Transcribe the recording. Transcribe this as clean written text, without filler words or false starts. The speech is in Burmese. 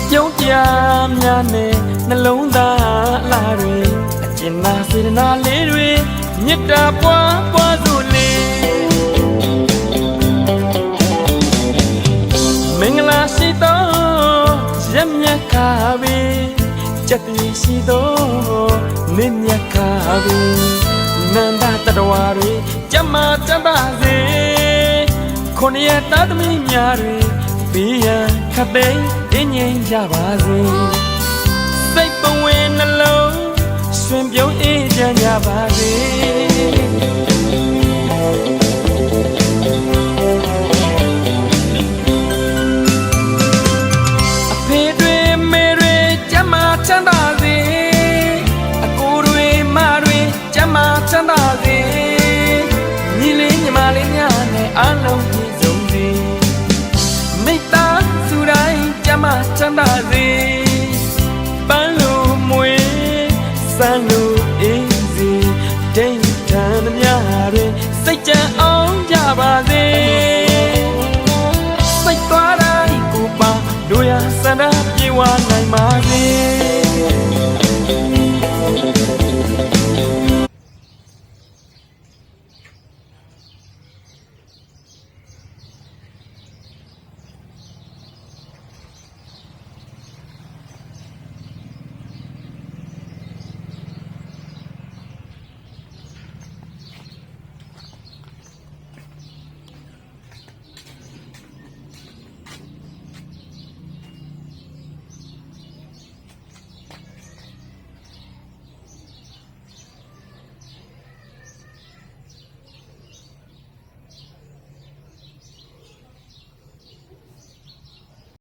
ပြုံးပြများနဲ့နှလုံးသားအလားတွေအကျဉ်းသာစေတနာလေးတွေမေတ္တာပွားပွားစို့လေမင်္ဂလာရှိသောရက်မြတ်ခါပဲကြက်တီရှိသောမင်းမြတ်ခါပဲနန္ဒတတဝါတွေကြမ်းမာကြမ်းပါစေခொနည်းသားသမီးများတွေဘေးရန်ခတ်သိမ်းငြိမ်းကြပါစေစိတ်ပဝင်းနှလုံးရွှင်ပြုံးအေးချမ်းကြပါစေအဖေတွေမေတွေကျမ်းမာချမ်းသာစေအကိုတွေမတွေကျမ်းမာချမ်းသာစေညီလေးညီမလေးများနဲ့အားလုံးပြည့်စုံစေမိတ္တာစုတိုင်းကျမ်းမာချမ်းသာစေ